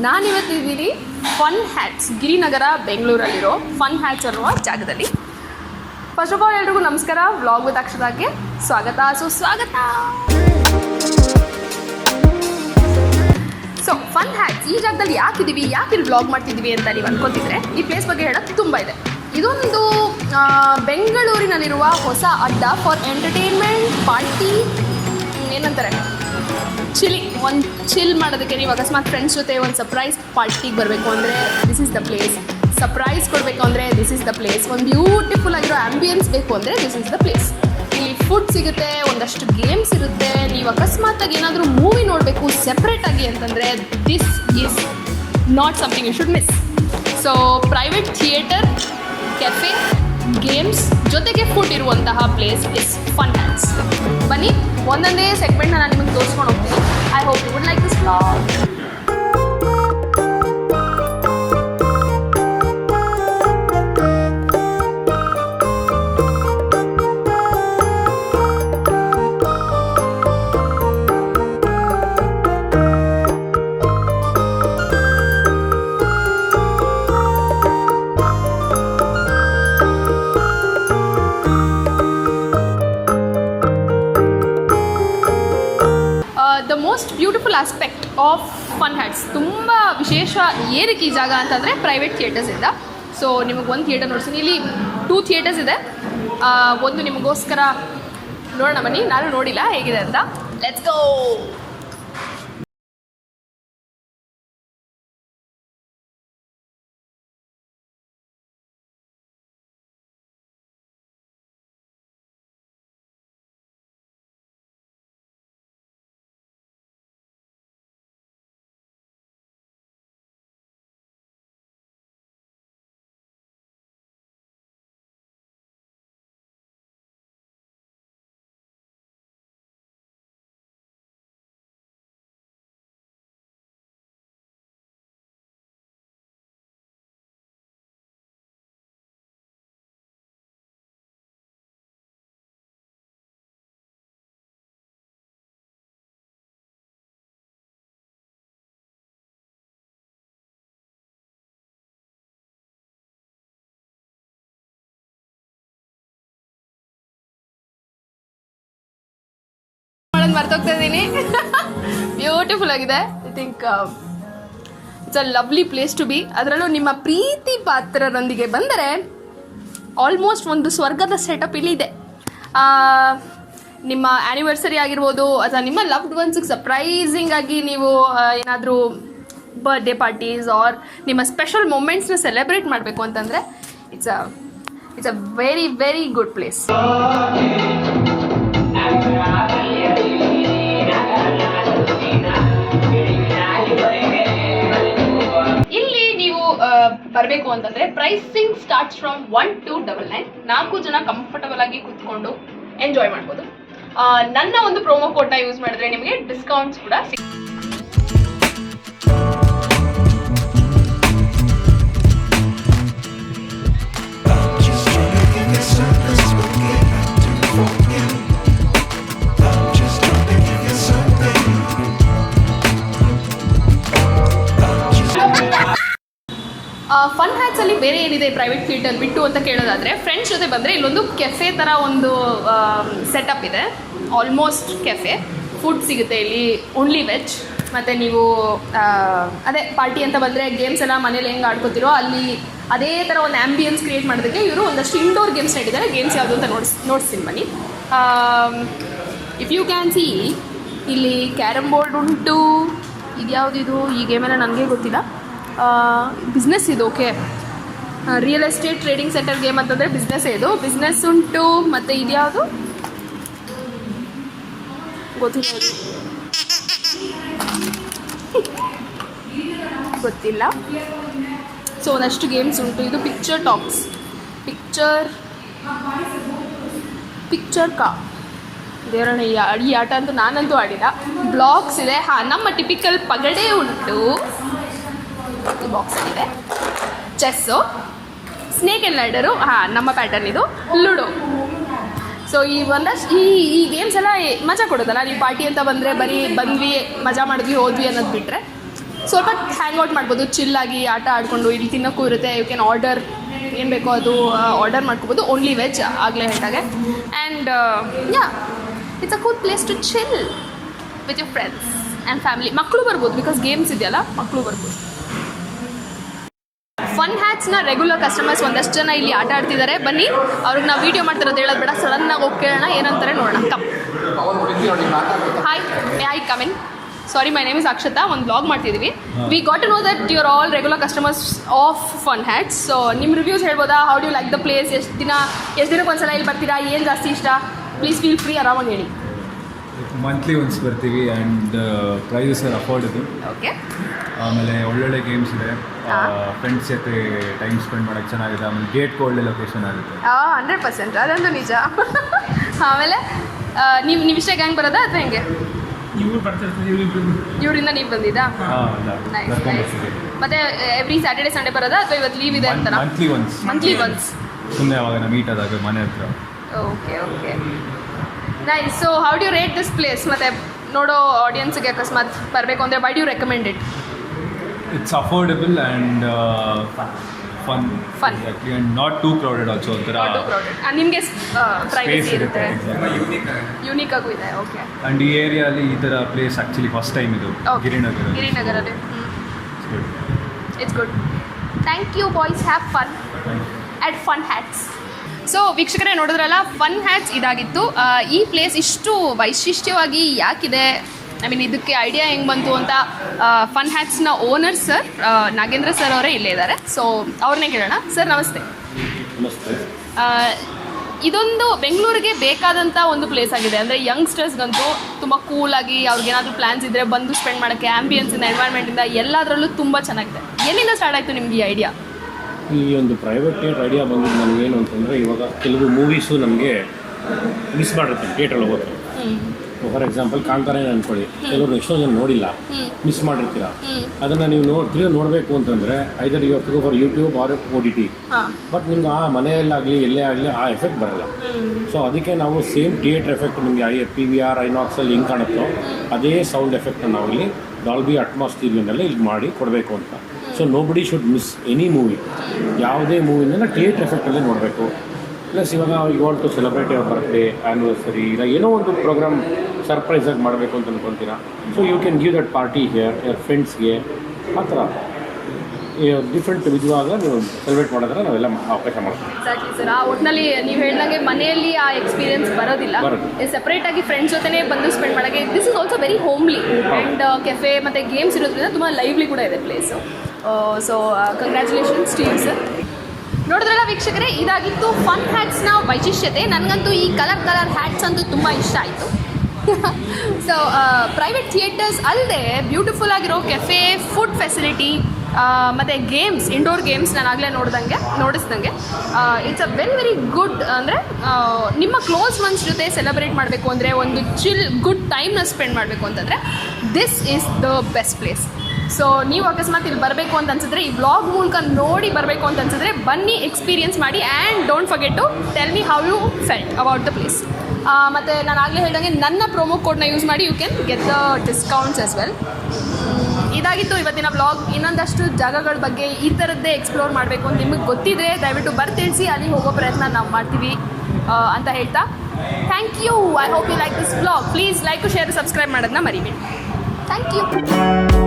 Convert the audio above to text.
ನಾನಿವತ್ತಿದ್ದೀನಿ fun hats Girinagar ಬೆಂಗಳೂರಲ್ಲಿರೋ fun hats ಅನ್ನುವ ಜಾಗದಲ್ಲಿ. ಫಸ್ಟ್ ಆಫ್ ಆಲ್ ಎಲ್ರಿಗೂ ನಮಸ್ಕಾರ. ವ್ಲಾಗ್ ವಿತ್ ಅಕ್ಷತಾಗೆ ಸ್ವಾಗತ ಸುಸ್ವಾಗತ. ಸೊ ಫನ್ ಹ್ಯಾಟ್ಸ್ ಈ ಜಾಗದಲ್ಲಿ ಯಾಕಿದ್ದೀವಿ, ಯಾಕೆ ಇಲ್ಲಿ ವ್ಲಾಗ್ ಮಾಡ್ತಿದ್ದೀವಿ ಅಂತ ನೀವು ಅನ್ಕೋತಿದ್ರೆ ಈ ಪ್ಲೇಸ್ ಬಗ್ಗೆ ಹೇಳೋದು ತುಂಬ ಇದೆ. ಇದೊಂದು ಬೆಂಗಳೂರಿನಲ್ಲಿರುವ ಹೊಸ ಅಡ್ಡ ಫಾರ್ ಎಂಟರ್ಟೈನ್ಮೆಂಟ್, ಪಾರ್ಟಿ, ಏನಂತಾರೆ ಒಂದು ಚಿಲ್ ಮಾಡೋದಕ್ಕೆ. ನೀವು ಅಕಸ್ಮಾತ್ ಫ್ರೆಂಡ್ಸ್ ಜೊತೆ ಒಂದು ಸರ್ಪ್ರೈಸ್ ಪಾರ್ಟಿಗೆ ಬರಬೇಕು ಅಂದರೆ this is the place. Surprise ಕೊಡಬೇಕು ಅಂದರೆ ದಿಸ್ ಇಸ್ ದ ಪ್ಲೇಸ್. ಒಂದು ಬ್ಯೂಟಿಫುಲ್ ಆಗಿರೋ ಆ್ಯಂಬಿಯನ್ಸ್ ಬೇಕು ಅಂದರೆ ದಿಸ್ ಇಸ್ ದ ಪ್ಲೇಸ್. ಇಲ್ಲಿ ಫುಡ್ ಸಿಗುತ್ತೆ, ಒಂದಷ್ಟು ಗೇಮ್ಸ್ ಇರುತ್ತೆ. ನೀವು ಅಕಸ್ಮಾತಾಗಿ ಏನಾದರೂ ಮೂವಿ ನೋಡಬೇಕು ಸೆಪ್ರೇಟಾಗಿ ಅಂತಂದರೆ this is not something you should miss. So private theatre, cafe, games ಜೊತೆಗೆ ಫುಡ್ ಇರುವಂತಹ ಪ್ಲೇಸ್ ಇಸ್ ಫನ್ ಹ್ಯಾಟ್ಸ್. ಬನ್ನಿ ಒಂದೊಂದೇ ಸೆಗ್ಮೆಂಟ್ನ ನಾನು ನಿಮಗೆ ತೋರಿಸ್ಕೊಂಡು ಹೋಗ್ತೀನಿ. I hope you would like this vlog. The most beautiful aspect of Fun Hats, ತುಂಬ ವಿಶೇಷ ಏನಕ್ಕೆ ಈ ಜಾಗ ಅಂತಂದರೆ ಪ್ರೈವೇಟ್ ಥಿಯೇಟರ್ಸ್ ಇಂದ. ಸೊ ನಿಮಗೆ ಒಂದು ಥಿಯೇಟರ್ ನೋಡ್ತೀನಿ, ಇಲ್ಲಿ 2 ಥಿಯೇಟರ್ಸ್ ಇದೆ. ಒಂದು ನಿಮಗೋಸ್ಕರ ನೋಡೋಣ ಬನ್ನಿ, ನಾನು ನೋಡಿಲ್ಲ ಹೇಗಿದೆ ಅಂತ. Let's go. ಮರ್ತೋಗ್ತಾ ಇದ್ದೀನಿ. ಬ್ಯೂಟಿಫುಲ್ ಆಗಿದೆ. I think it's a lovely place to be. ಅದರಲ್ಲೂ ನಿಮ್ಮ ಪ್ರೀತಿ ಪಾತ್ರರೊಂದಿಗೆ ಬಂದರೆ ಆಲ್ಮೋಸ್ಟ್ ಒಂದು ಸ್ವರ್ಗದ ಸೆಟಪ್ ಇಲ್ಲಿದೆ. ನಿಮ್ಮ ಆ್ಯನಿವರ್ಸರಿ ಆಗಿರ್ಬೋದು ಅಥವಾ ನಿಮ್ಮ ಲವ್ಡ್ ಒನ್ಸ್ಗೆ ಸರ್ಪ್ರೈಸಿಂಗ್ ಆಗಿ ನೀವು ಏನಾದರೂ ಬರ್ಡೇ ಪಾರ್ಟೀಸ್ ಆರ್ ನಿಮ್ಮ ಸ್ಪೆಷಲ್ ಮೂಮೆಂಟ್ಸ್ನ ಸೆಲೆಬ್ರೇಟ್ ಮಾಡಬೇಕು ಅಂತಂದರೆ it's a very very good place. ಇಲ್ಲಿ ನೀವು ಬರಬೇಕು ಅಂತಂದ್ರೆ ಪ್ರೈಸಿಂಗ್ ಸ್ಟಾರ್ಟ್ಸ್ ಫ್ರಮ್ 1 to 99. 4 ಜನ ಕಂಫರ್ಟಬಲ್ ಆಗಿ ಕೂತ್ಕೊಂಡು ಎಂಜಾಯ್ ಮಾಡ್ಬೋದು. ನನ್ನ ಒಂದು ಪ್ರೋಮೋ ಕೋಡ್ನ ಯೂಸ್ ಮಾಡಿದ್ರೆ ನಿಮಗೆ ಡಿಸ್ಕೌಂಟ್ಸ್ ಕೂಡ ಫನ್ ಹ್ಯಾಟ್ಸಲ್ಲಿ ಬೇರೆ ಏನಿದೆ ಪ್ರೈವೇಟ್ ಥಿಯೇಟರ್ ಬಿಟ್ಟು ಅಂತ ಕೇಳೋದಾದರೆ, ಫ್ರೆಂಡ್ಸ್ ಜೊತೆ ಬಂದರೆ ಇಲ್ಲೊಂದು ಕೆಫೆ ಥರ ಒಂದು ಸೆಟಪ್ ಇದೆ. Almost cafe. ಫುಡ್ ಸಿಗುತ್ತೆ ಇಲ್ಲಿ, ಓನ್ಲಿ ವೆಜ್. ಮತ್ತು ನೀವು ಅದೇ ಪಾರ್ಟಿ ಅಂತ ಬಂದರೆ ಗೇಮ್ಸ್ ಎಲ್ಲ ಮನೇಲಿ ಹೆಂಗೆ ಆಡ್ಕೋತಿರೋ ಅಲ್ಲಿ ಅದೇ ಥರ ಒಂದು ಆ್ಯಂಬಿಯನ್ಸ್ ಕ್ರಿಯೇಟ್ ಮಾಡೋದಕ್ಕೆ ಇವರು ಒಂದಷ್ಟು ಇಂಡೋರ್ ಗೇಮ್ಸ್ ಇಟ್ಟಿದ್ದಾರೆ. ಗೇಮ್ಸ್ ಯಾವುದು ಅಂತ ನೋಡ್ತೀನಿ ಬನ್ನಿ. ಇಫ್ ಯು ಕ್ಯಾನ್ ಸಿ, ಇಲ್ಲಿ ಕ್ಯಾರಮ್ ಬೋರ್ಡ್ ಉಂಟು. ಇದ್ಯಾವುದಿದು, ಈ ಗೇಮೆಲ್ಲ ನನಗೆ ಗೊತ್ತಿಲ್ಲ. ಬಿಸ್ನೆಸ್ ಇದು. Okay, real estate trading centre game ಅಂತಂದರೆ ಬಿಸ್ನೆಸ್ ಇದು. ಬಿಸ್ನೆಸ್ ಉಂಟು. ಮತ್ತು ಇದ್ಯಾವುದು ಗೊತ್ತಿಲ್ಲ. ಸೊ ಒಂದಷ್ಟು ಗೇಮ್ಸ್ ಉಂಟು. ಇದು ಪಿಕ್ಚರ್ ಟಾಕ್ಸ್, ಪಿಕ್ಚರ್ ಕಾ ದೇವರನ್ನ. ಈ ಆಟ ಅಂತೂ ನಾನಂತೂ ಆಡಿಲ್ಲ. ಬ್ಲಾಕ್ಸ್ ಇದೆ. ನಮ್ಮ ಟಿಪಿಕಲ್ ಪಗಡೆ ಉಂಟು. ಬಾಕ್ಸ್ ಇದೆ. ಚೆಸ್ಸು, ಸ್ನೇಕ್ ಆ್ಯಂಡ್ ಲ್ಯಾಡರು, ನಮ್ಮ ಪ್ಯಾಟರ್ನ್ ಇದು. ಲೂಡೋ. ಸೊ ಈ ಒಂದಷ್ಟು ಈ ಗೇಮ್ಸ್ ಎಲ್ಲ ಮಜಾ ಕೊಡೋದಲ್ಲ. ನೀವು ಪಾರ್ಟಿ ಅಂತ ಬಂದರೆ ಬರೀ ಬಂದ್ವಿ ಮಜಾ ಮಾಡಿದ್ವಿ ಹೋದ್ವಿ ಅನ್ನೋದು ಬಿಟ್ಟರೆ ಸ್ವಲ್ಪ ಹ್ಯಾಂಗ್ ಔಟ್ ಮಾಡ್ಬೋದು, ಚಿಲ್ಲಾಗಿ ಆಟ ಆಡಿಕೊಂಡು. ಇಲ್ಲಿ ತಿನ್ನೋಕ್ಕೂ ಇರುತ್ತೆ, ಯು ಕ್ಯಾನ್ ಆರ್ಡರ್ ಏನು ಬೇಕೋ ಅದು ಆರ್ಡರ್ ಮಾಡ್ಕೋಬೋದು, ಓನ್ಲಿ ವೆಜ್ ಆಗಲೇ ಹೇಳ್ದಾಗೆ. And yeah, it's a cool place to chill with your friends and family. ಮಕ್ಕಳು ಬರ್ಬೋದು, ಬಿಕಾಸ್ ಗೇಮ್ಸ್ ಇದೆಯಲ್ಲ, ಮಕ್ಕಳು ಬರ್ಬೋದು. ಫನ್ ಹ್ಯಾಟ್ಸ್ನ ರೆಗ್ಯುಲರ್ ಕಸ್ಟಮರ್ಸ್ ಒಂದಷ್ಟು ಜನ ಇಲ್ಲಿ ಆಟ ಆಡ್ತಿದ್ದಾರೆ. ಬನ್ನಿ, ಅವ್ರಿಗೆ ನಾವು ವೀಡಿಯೋ ಮಾಡ್ತಿರೋದು ಹೇಳೋದು ಬೇಡ, ಸಡನ್ನಾಗಿ ಹೋಗಿ ಕೇಳೋಣ ಏನಂತಾರೆ ನೋಡೋಣ. Come. Hi come in. Sorry, my name is Akshata. ಒಂದು ಬ್ಲಾಗ್ ಮಾಡ್ತಿದ್ದೀವಿ. We got to know that you are all regular customers of Fun hats. So ನಿಮ್ಮ ರಿವ್ಯೂಸ್ ಹೇಳ್ಬೋದಾ? How do you like the place? ಎಷ್ಟು ದಿನಕ್ಕೆ ಒಂದ್ಸಲ ಇಲ್ಲಿ ಬರ್ತೀರಾ? ಏನು ಜಾಸ್ತಿ ಇಷ್ಟ? ಪ್ಲೀಸ್ ಫೀಲ್ ಫ್ರೀ, ಆರಾಮಾಗಿ ಹೇಳಿ. ಮಂತ್ಲಿ ಒನ್ಸ್ ಬರ್ತೀವಿ and prices are affordable. Okay. ಆಮೇಲೆ ಒಳ್ಳೊಳ್ಳೆ ಗೇಮ್ಸ್ ಇದೆ, ಫ್ರೆಂಡ್ಸ್ ಜೊತೆ ಟೈಮ್ ಸ್ಪೆಂಡ್ ಮಾಡೋಕ್ಕೆ ಚೆನ್ನಾಗಿದೆ. ಆಮೇಲೆ ಗೇಟ್ಗೆ ಒಳ್ಳೆ ಲೊಕೇಶನ್ ಆಗುತ್ತೆ. 100% ಅದಂತೂ ನಿಜ. ಆಮೇಲೆ ನೀವು ಇಷ್ಟ ಗ್ಯಾಂಗ್ ಬರೋದಾ ಅಥವಾ ಹೆಂಗೆ? ಇವರಿಂದ ನೀವು ಬಂದಿದ್ದಾ? ಮತ್ತೆ ಎವ್ರಿ ಸ್ಯಾಟರ್ಡೆ ಸಂಡೇ ಬರೋದಾ ಅಥವಾ ಇವತ್ತು ಲೀವ್ ಇದೆ ಅಂತ? ಮಂತ್ಲಿ ಒನ್ಸ್ ಸುಮ್ಮನೆ ಅವಾಗ ಮೀಟ್ ಆದಾಗ ಮನೆ ಹತ್ರ. Okay okay, nice. So how do you rate this place? ಮತ್ತೆ ನೋಡೋ ಆಡಿಯನ್ಸ್ಗೆ ಅಕಸ್ಮಾತ್ ಬರಬೇಕು ಅಂದರೆ why do you recommend it? It's affordable and fun exactly, and not too crowded also. ಒಂಥರ ನಿಮಗೆ ಪ್ರೈವಸಿ ಇರುತ್ತೆ, ಯೂನಿಕ್ ಆಗೂ ಇದೆ. ಓಕೆ. ಆ್ಯಂಡ್ ಈ ಏರಿಯಾಲಿ ಈ ಥರ ಪ್ಲೇಸ್ ಆ್ಯಕ್ಚುಲಿ ಫಸ್ಟ್ ಟೈಮ್ ಇದು ಗಿರಿನಗರಲ್ಲಿ. It's good. Thank you boys, have fun at fun hats. So ವೀಕ್ಷಕರೇ, ನೋಡಿದ್ರಲ್ಲ, ಫನ್ ಹ್ಯಾಟ್ಸ್ ಇದಾಗಿತ್ತು. ಈ ಪ್ಲೇಸ್ ಇಷ್ಟು ವೈಶಿಷ್ಟ್ಯವಾಗಿ ಯಾಕಿದೆ, ಐ ಮೀನ್ ಇದಕ್ಕೆ ಐಡಿಯಾ ಹೆಂಗೆ ಬಂತು ಅಂತ ಫನ್ ಹ್ಯಾಟ್ಸ್ನ ಓನರ್ ಸರ್ ನಾಗೇಂದ್ರ ಸರ್ ಅವರೇ ಇಲ್ಲೇ ಇದ್ದಾರೆ. ಸೊ ಅವ್ರನ್ನೇ ಕೇಳೋಣ. ಸರ್ ನಮಸ್ತೆ. ನಮಸ್ತೆ. ಇದೊಂದು ಬೆಂಗಳೂರಿಗೆ ಬೇಕಾದಂಥ ಒಂದು ಪ್ಲೇಸ್ ಆಗಿದೆ. ಅಂದರೆ ಯಂಗ್ಸ್ಟರ್ಸ್ಗಂತೂ ತುಂಬ ಕೂಲಾಗಿ ಅವ್ರಿಗೇನಾದರೂ ಪ್ಲ್ಯಾನ್ಸ್ ಇದ್ದರೆ ಬಂದು ಸ್ಪೆಂಡ್ ಮಾಡೋಕ್ಕೆ, ಆ್ಯಂಬಿಯನ್ಸಿಂದ, ಎನ್ವೈರ್ಮೆಂಟಿಂದ ಎಲ್ಲದರಲ್ಲೂ ತುಂಬ ಚೆನ್ನಾಗಿದೆ. ಎಲ್ಲಿಂದ ಸ್ಟಾರ್ಟ್ ಆಯಿತು ನಿಮಗೆ ಈ ಐಡಿಯಾ? ಈ ಒಂದು ಪ್ರೈವೇಟ್ ಥಿಯೇಟರ್ ಐಡಿಯಾ ಬಂದಿದ್ದು ನನಗೇನು ಅಂತಂದರೆ, ಇವಾಗ ಕೆಲವು ಮೂವೀಸು ನಮಗೆ ಮಿಸ್ ಮಾಡಿರ್ತೀವಿ ಥಿಯೇಟ್ರಲ್ಲಿ ಹೋಗ್ತೀವಿ. ಫಾರ್ ಎಕ್ಸಾಂಪಲ್ ಕಾಂತಾರೇನ ಅಂದ್ಕೊಳ್ಳಿ, ಕೆಲವರು ಎಷ್ಟೋ ಜನ ನೋಡಿಲ್ಲ, ಮಿಸ್ ಮಾಡಿರ್ತೀರ. ಅದನ್ನು ನೀವು ನೋಡಬೇಕು ಅಂತಂದರೆ either you have to go for YouTube or OTT. But ನಿಮ್ಗೆ ಆ ಮನೆಯಲ್ಲಾಗಲಿ ಎಲ್ಲೇ ಆಗಲಿ ಆ ಎಫೆಕ್ಟ್ ಬರಲ್ಲ. ಸೊ ಅದಕ್ಕೆ ನಾವು ಸೇಮ್ ಥಿಯೇಟರ್ ಎಫೆಕ್ಟ್ ನಿಮಗೆ PVR ಐನಾಕ್ಸಲ್ಲಿ ಹೆಂಗೆ ಕಾಣುತ್ತೋ ಅದೇ ಸೌಂಡ್ ಎಫೆಕ್ಟನ್ನು ನಾವು ಇಲ್ಲಿ ಡಾಲ್ಬಿ ಅಟ್ಮಾಸ್ ಟಿವಿಯನ್ನೆಲ್ಲ ಇಲ್ಲಿ ಮಾಡಿ ಕೊಡಬೇಕು ಅಂತ. So nobody should miss any movie. ಯಾವುದೇ ಮೂವಿನ ಥಿಯೇಟರ್ ಎಫೆಕ್ಟಲ್ಲೇ ನೋಡಬೇಕು. ಪ್ಲಸ್ ಇವಾಗ you want to celebrate your birthday, anniversary, ಇಲ್ಲ ಏನೋ ಒಂದು ಪ್ರೋಗ್ರಾಮ್ ಸರ್ಪ್ರೈಸಾಗಿ ಮಾಡಬೇಕು ಅಂತ ಅಂದ್ಕೊಳ್ತೀರಾ. So you can give that party here, your ಫ್ರೆಂಡ್ಸ್ಗೆ. ಆ ಥರ ಡಿಫ್ರೆಂಟ್ ವಿಧವಾಗ ನೀವು ಸೆಲೆಬ್ರೇಟ್ ಮಾಡಿದ್ರೆ ನಾವೆಲ್ಲ ಅವಕಾಶ ಮಾಡ್ತೀವಿ. Exactly sir. ಆ ಒಟ್ಟಿನಲ್ಲಿ ನೀವು ಹೇಳಿದಂಗೆ ಮನೆಯಲ್ಲಿ ಆ ಎಕ್ಸ್ಪೀರಿಯನ್ಸ್ ಬರೋದಿಲ್ಲ. ಸೆಪ್ರೇಟಾಗಿ ಫ್ರೆಂಡ್ಸ್ ಜೊತೆನೇ ಬಂದು ಸ್ಪೆಂಡ್ ಮಾಡೋಕ್ಕೆ this is also very homely. And cafe ಮತ್ತು ಗೇಮ್ಸ್ ಇರೋದ್ರಿಂದ ತುಂಬ ಲೈವ್ಲಿ ಕೂಡ ಇದೆ place. So congratulations to you sir. ನೋಡಿದ್ರಲ್ಲ ವೀಕ್ಷಕರೇ, ಇದಾಗಿತ್ತು ಫನ್ ಹ್ಯಾಟ್ಸ್ನ ವೈಶಿಷ್ಟ್ಯತೆ. ನನಗಂತೂ ಈ ಕಲರ್ ಹ್ಯಾಟ್ಸ್ ಅಂತೂ ತುಂಬ ಇಷ್ಟ ಆಯಿತು. ಸೊ ಪ್ರೈವೇಟ್ ಥಿಯೇಟರ್ಸ್ ಅಲ್ಲದೆ ಬ್ಯೂಟಿಫುಲ್ ಆಗಿರೋ ಕೆಫೆ, ಫುಡ್ ಫೆಸಿಲಿಟಿ ಮತ್ತು ಗೇಮ್ಸ್, ಇಂಡೋರ್ ಗೇಮ್ಸ್ ನಾನು ಆಗಲೇ ನೋಡಿಸ್ದಂಗೆ ಇಟ್ಸ್ ಅ ವೆರಿ ಗುಡ್. ಅಂದರೆ ನಿಮ್ಮ ಕ್ಲೋಸ್ ಒನ್ಸ್ ಜೊತೆ ಸೆಲೆಬ್ರೇಟ್ ಮಾಡಬೇಕು ಅಂದರೆ, ಒಂದು ಗುಡ್ ಟೈಮ್ನ ಸ್ಪೆಂಡ್ ಮಾಡಬೇಕು ಅಂತಂದರೆ this is the best place. So ನೀವು ಅಕಸ್ಮಾತ್ ಇಲ್ಲಿ ಬರಬೇಕು ಅಂತ ಅನ್ಸಿದ್ರೆ, ಈ ಬ್ಲಾಗ್ ಮೂಲಕ ನೋಡಿ ಬರಬೇಕು ಅಂತ ಅನ್ಸಿದ್ರೆ ಬನ್ನಿ, ಎಕ್ಸ್ಪೀರಿಯನ್ಸ್ ಮಾಡಿ. And don't forget to tell me how you felt about the place. ಮತ್ತು ನಾನು ಆಗಲೇ ಹೇಳಿದಂಗೆ ನನ್ನ ಪ್ರೊಮೋ ಕೋಡ್ನ ಯೂಸ್ ಮಾಡಿ you can get the discounts as well. ಇದಾಗಿತ್ತು ಇವತ್ತಿನ ಬ್ಲಾಗ್. ಇನ್ನೊಂದಷ್ಟು ಜಾಗಗಳ ಬಗ್ಗೆ ಈ ಥರದ್ದೇ ಎಕ್ಸ್ಪ್ಲೋರ್ ಮಾಡಬೇಕು ಅಂತ ನಿಮಗೆ ಗೊತ್ತಿದೆ, ದಯವಿಟ್ಟು ಬರ್ತಿಳಿಸಿ, ಅಲ್ಲಿ ಹೋಗೋ ಪ್ರಯತ್ನ ನಾವು ಮಾಡ್ತೀವಿ ಅಂತ ಹೇಳ್ತಾ thank you. I hope you like this blog. Please like, share, subscribe ಮಾಡೋದನ್ನ ಮರಿಬೇಡಿ. Thank you.